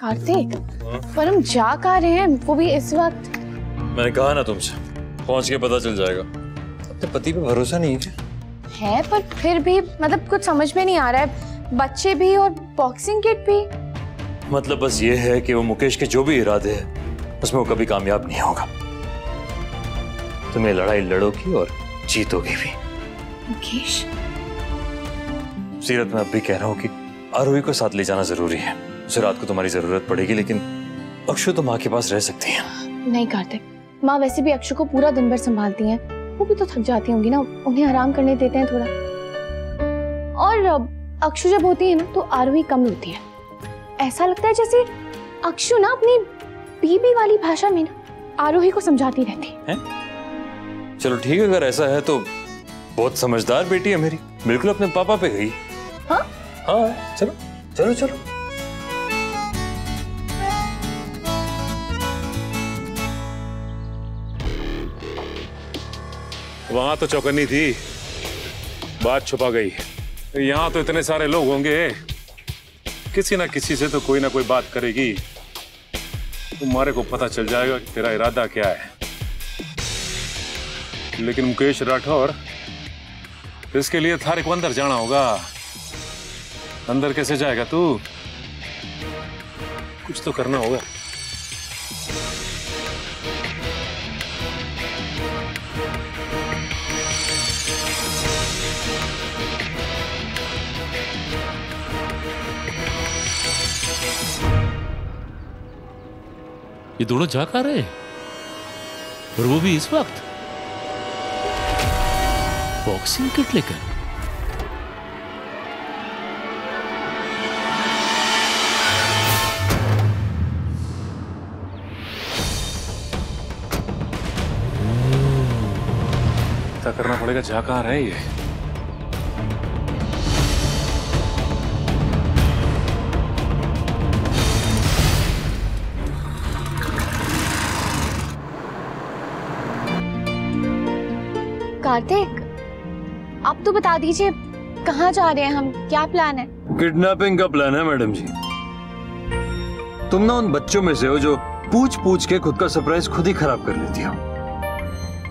कार्तिक, पर हम जा कहाँ रहे हैं, वो भी इस वक्त? मैंने कहा ना तुमसे, पहुंच के पता चल जाएगा। अपने पति पे भरोसा नहीं है? है, पर फिर भी मतलब कुछ समझ में नहीं आ रहा है। बच्चे भी और बॉक्सिंग किट भी। मतलब बस ये है कि वो मुकेश के जो भी इरादे हैं उसमें वो कभी कामयाब नहीं होगा। तुम्हें लड़ाई लड़ोगी और जीतोगी भी। मुकेश? सीरत, मैं अब भी कह रहा हूँ कि आरोही को साथ ले जाना जरूरी है। उसे रात को तुम्हारी जरूरत पड़ेगी, लेकिन अक्षु तो माँ के पास रह सकती है। नहीं कार्तिक, माँ वैसे भी अक्षु को पूरा दिन भर संभालती हैं। वो भी तो थक जाती होंगी ना, उन्हें आराम करने देते हैं थोड़ा। और अक्षु जब होती है ना तो आरोही कम होती है। ऐसा लगता है जैसे अक्षु ना अपनी बीबी वाली भाषा में ना आरोही को समझाती रहती है। चलो ठीक है, अगर ऐसा है तो बहुत समझदार बेटी है मेरी, बिल्कुल अपने पापा पे गई। हाँ हाँ, चलो चलो चलो। वहां तो चौकन्नी थी, बात छुपा गई। यहाँ तो इतने सारे लोग होंगे, किसी ना किसी से तो कोई ना कोई बात करेगी। तुम्हारे को पता चल जाएगा कि तेरा इरादा क्या है। लेकिन मुकेश राठौर, इसके लिए थारे को अंदर जाना होगा। अंदर कैसे जाएगा तू? कुछ तो करना होगा। ये दोनों जा कहाँ रहे, और वो भी इस वक्त बॉक्सिंग किट लेकर? क्या करना पड़ेगा, जा कहाँ रहे ये? कार्तिक, आप तो बता दीजिए कहाँ जा रहे हैं हम, क्या प्लान है? किडनैपिंग का प्लान है मैडम जी। तुम ना उन बच्चों में से हो जो पूछ पूछ के खुद का सरप्राइज खुद ही खराब कर लेती हो।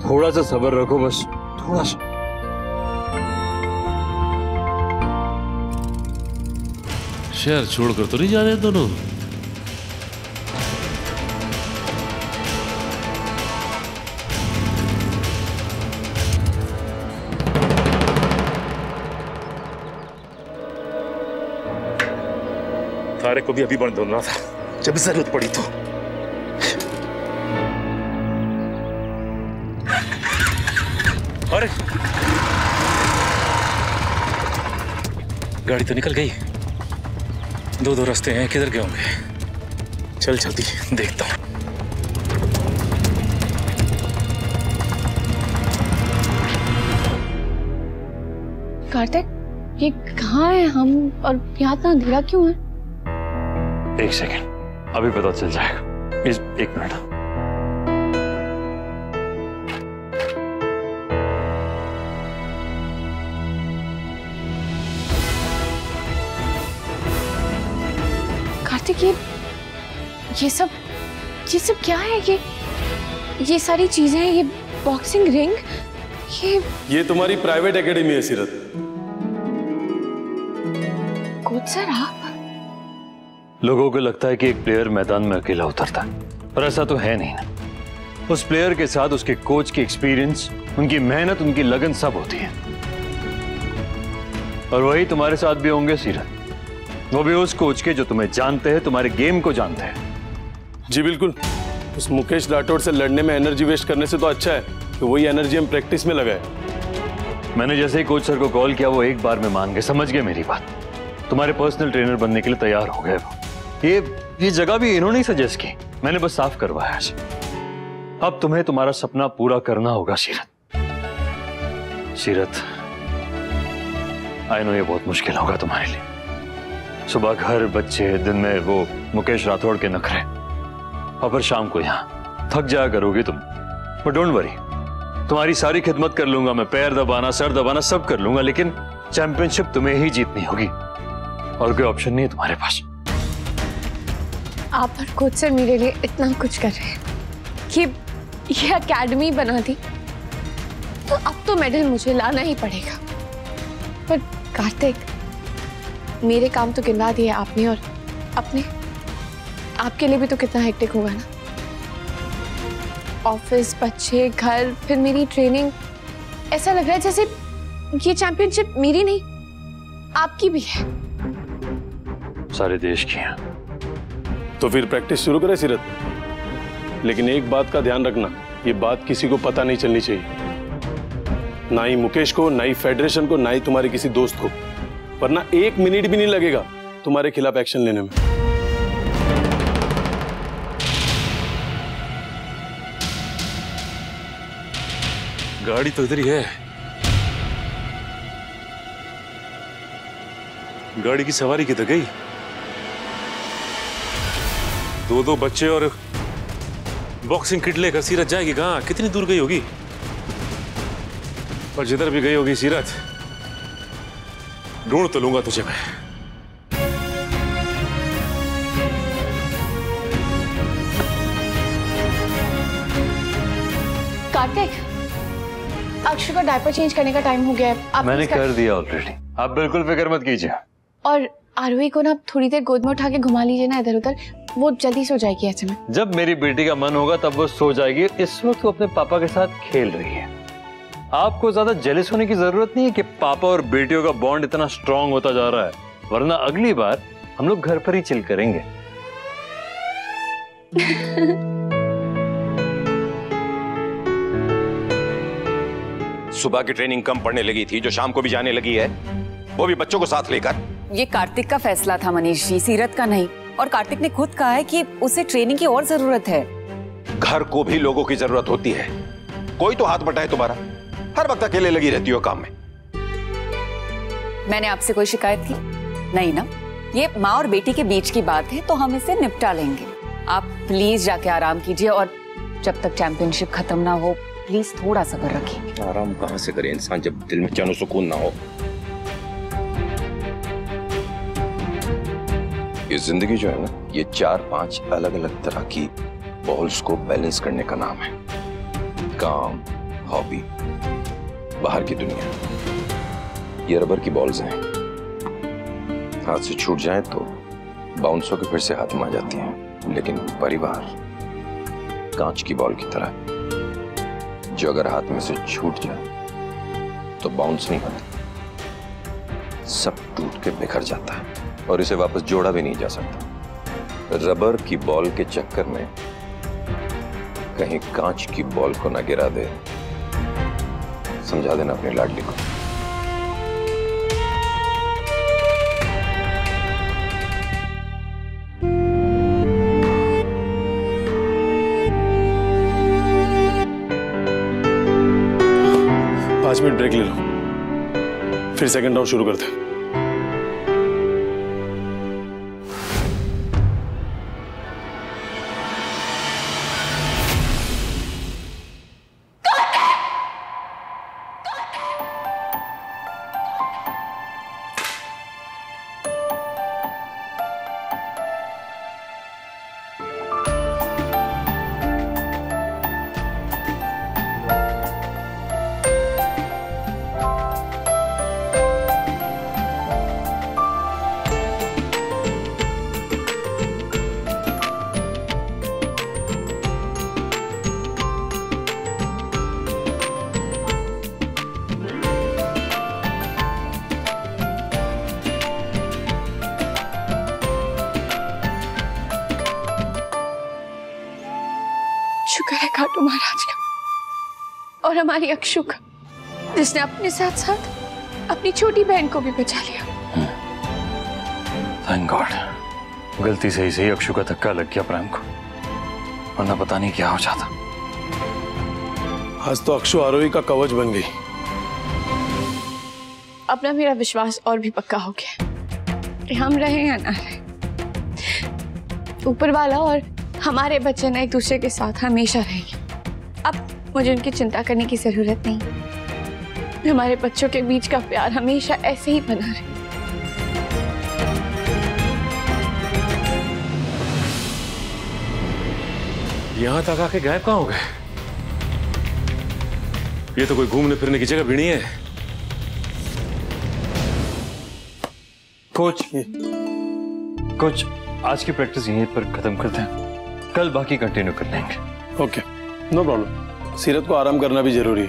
थोड़ा सा सब्र रखो, बस थोड़ा सा। शहर छोड़कर तो नहीं जा रहे दोनों? थारे को भी अभी बंद होना था, जब जरूरत पड़ी तो। अरे गाड़ी तो निकल गई। दो रास्ते हैं, किधर गए होंगे? चल जल्दी देखता हूं। कार्तिक, ये कहाँ है हम, और यहाँ इतना अंधेरा क्यों है? एक सेकंड, अभी पता चल जाएगा। एक मिनट। कार्तिक, ये सब क्या है? ये सारी चीजें, ये बॉक्सिंग रिंग, ये तुम्हारी प्राइवेट एकेडमी है सीरत। कोच सर, आप? लोगों को लगता है कि एक प्लेयर मैदान में अकेला उतरता है, पर ऐसा तो है नहीं ना। उस प्लेयर के साथ उसके कोच की एक्सपीरियंस, उनकी मेहनत, उनकी लगन सब होती है। और वही तुम्हारे साथ भी होंगे सीरत। वो भी उस कोच के जो तुम्हें जानते हैं, तुम्हारे गेम को जानते हैं। जी बिल्कुल। उस मुकेश राठौड़ से लड़ने में एनर्जी वेस्ट करने से तो अच्छा है कि वही एनर्जी हम प्रैक्टिस में लगाए। मैंने जैसे ही कोच सर को कॉल किया, वो एक बार में मान गए, समझ गए मेरी बात। तुम्हारे पर्सनल ट्रेनर बनने के लिए तैयार हो गए वो। ये जगह भी इन्होंने ही सजेस्ट की, मैंने बस साफ करवाया। अब तुम्हें तुम्हारा सपना पूरा करना होगा सीरत। आई नो ये बहुत मुश्किल होगा तुम्हारे लिए। सुबह घर, बच्चे, दिन में वो मुकेश राठौड़ के नखरे, और फिर शाम को यहाँ थक जाया करोगी तुम। बट डोंट वरी, तुम्हारी सारी खिदमत कर लूंगा मैं। पैर दबाना, सर दबाना सब कर लूंगा, लेकिन चैंपियनशिप तुम्हें ही जीतनी होगी। और कोई ऑप्शन नहीं है तुम्हारे पास। आप और कोच सर मेरे लिए इतना कुछ कर रहे हैं कि ये एकेडमी बना दी, तो अब तो मेडल मुझे लाना ही पड़ेगा। पर कार्तिक, मेरे काम तो गिनवा दिए आपने, और अपने आपके लिए भी तो कितना हेक्टिक होगा ना। ऑफिस, बच्चे, घर, फिर मेरी ट्रेनिंग। ऐसा लग रहा है जैसे ये चैंपियनशिप मेरी नहीं आपकी भी है। सारे देश की है। तो फिर प्रैक्टिस शुरू करें सीरत, लेकिन एक बात का ध्यान रखना, ये बात किसी को पता नहीं चलनी चाहिए, ना ही मुकेश को, ना ही फेडरेशन को, ना ही तुम्हारे किसी दोस्त को, वरना 1 मिनट भी नहीं लगेगा तुम्हारे खिलाफ एक्शन लेने में। गाड़ी तो इधर ही है। गाड़ी की सवारी किधर गई? 2 बच्चे और बॉक्सिंग किट लेकर सीरत जाएगी कहाँ? कितनी दूर गई होगी? पर जिधर भी गई होगी सीरत, ढूंढ तो लूंगा तुझे मैं। कार्तिक, अक्षु का डायपर चेंज करने का टाइम हो गया है। मैंने कर दिया ऑलरेडी, आप बिल्कुल फिक्र मत कीजिए। और आरोही को ना थोड़ी देर गोद में उठा के घुमा लीजिए ना इधर उधर, वो जल्दी सो जाएगी ऐसे में। जब मेरी बेटी का मन होगा तब वो सो जाएगी। इस वक्त वो अपने पापा के साथ खेल रही है। आपको ज्यादा जेलस होने की जरूरत नहीं है कि पापा और बेटियों का बॉन्ड इतना स्ट्रांग होता जा रहा है, वरना अगली बार हम लोग घर पर ही चिल करेंगे। सुबह की ट्रेनिंग कम पड़ने लगी थी, जो शाम को भी जाने लगी है, वो भी बच्चों को साथ लेकर। ये कार्तिक का फैसला था मनीष जी, सीरत का नहीं। और कार्तिक ने खुद कहा है कि उसे ट्रेनिंग की और जरूरत है। घर को भी लोगों की जरूरत होती है, कोई तो हाथ बटाए तुम्हारा। हर वक्त अकेले लगी रहती हो काम में। मैंने आपसे कोई शिकायत की? नहीं ना। ये माँ और बेटी के बीच की बात है, तो हम इसे निपटा लेंगे। आप प्लीज जाके आराम कीजिए, और जब तक चैंपियनशिप खत्म ना हो प्लीज थोड़ा सब्र रखिए। आराम कहाँ से करे इंसान जब दिल में चैन सुकून ना हो। ये जिंदगी जो है ना, ये 4-5 अलग अलग तरह की बॉल्स को बैलेंस करने का नाम है। काम, हॉबी, बाहर की दुनिया। ये रबर की बॉल्स हैं, हाथ से छूट जाए तो बाउंस होकर फिर से हाथ में आ जाती हैं। लेकिन परिवार कांच की बॉल की तरह, जो अगर हाथ में से छूट जाए तो बाउंस नहीं होता, सब टूट के बिखर जाता है और इसे वापस जोड़ा भी नहीं जा सकता। रबर की बॉल के चक्कर में कहीं कांच की बॉल को ना गिरा दे, समझा देना अपनी लाडली को। पांच मिनट ब्रेक ले लो, फिर सेकंड राउंड शुरू करते हैं। शुक्र है खाटू महाराज का और हमारी अक्षु का, जिसने अपने साथ साथ अपनी छोटी बहन को भी बचा लिया। थैंक गॉड, गलती से ही सही अक्षु का धक्का लग गया प्रेम को, वरना पता नहीं क्या हो जाता। आज तो अक्षु आरोही का कवच बन गई। अपना मेरा विश्वास और भी पक्का हो गया कि हम रहे या ना रहे, ऊपर वाला और हमारे बच्चे ना एक दूसरे के साथ हमेशा रहेंगे। अब मुझे उनकी चिंता करने की जरूरत नहीं। हमारे बच्चों के बीच का प्यार हमेशा ऐसे ही बना रहे। यहां तक आके गायब कहां हो गए? ये तो कोई घूमने फिरने की जगह भी नहीं है। कोच आज की प्रैक्टिस यहीं पर खत्म करते हैं, कल बाकी कंटिन्यू कर लेंगे। Okay, no problem. सीरत को आराम करना भी जरूरी है।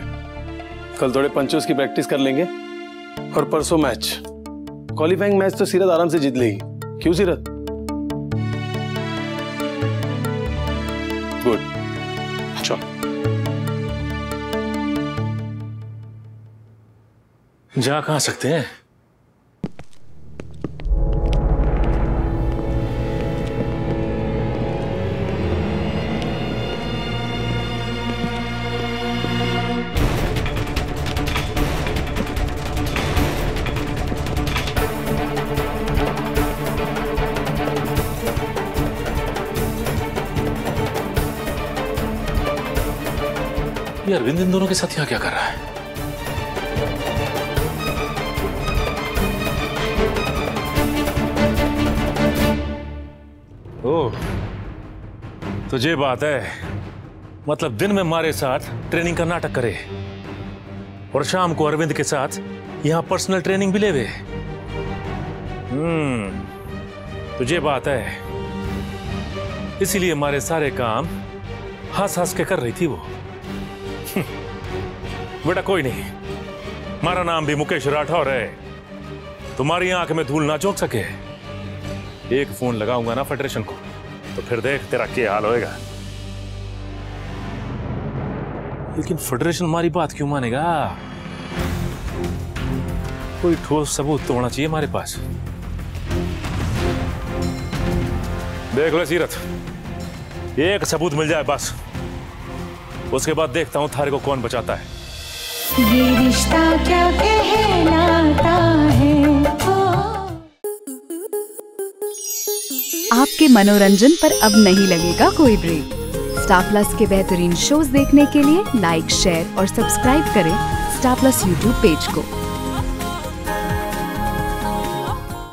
कल थोड़े पंचों की प्रैक्टिस कर लेंगे और परसों मैच, क्वालिफाइंग मैच तो सीरत आराम से जीत लेगी। क्यों सीरत? गुड, चलो। जा कहां सकते हैं? ये अरविंद इन दोनों के साथ यहाँ क्या कर रहा है? ओह, तो ये बात है, मतलब दिन में हमारे साथ ट्रेनिंग का नाटक करे और शाम को अरविंद के साथ यहाँ पर्सनल ट्रेनिंग भी लेवे। तो ये बात है, इसीलिए हमारे सारे काम हंस हंस के कर रही थी वो। बेटा कोई नहीं, हमारा नाम भी मुकेश राठौर है, तुम्हारी आंख में धूल ना झोंक सके। एक फोन लगाऊंगा ना फेडरेशन को, तो फिर देख तेरा क्या हाल होएगा। लेकिन फेडरेशन हमारी बात क्यों मानेगा? कोई ठोस सबूत तो होना चाहिए हमारे पास। देख लो सीरत, एक सबूत मिल जाए बस, उसके बाद देखता हूं थारे को कौन बचाता है। ये रिश्ता क्या कहलाता है। आपके मनोरंजन पर अब नहीं लगेगा कोई ब्रेक। स्टार प्लस के बेहतरीन शोज देखने के लिए लाइक, शेयर और सब्सक्राइब करें स्टार प्लस यूट्यूब पेज को।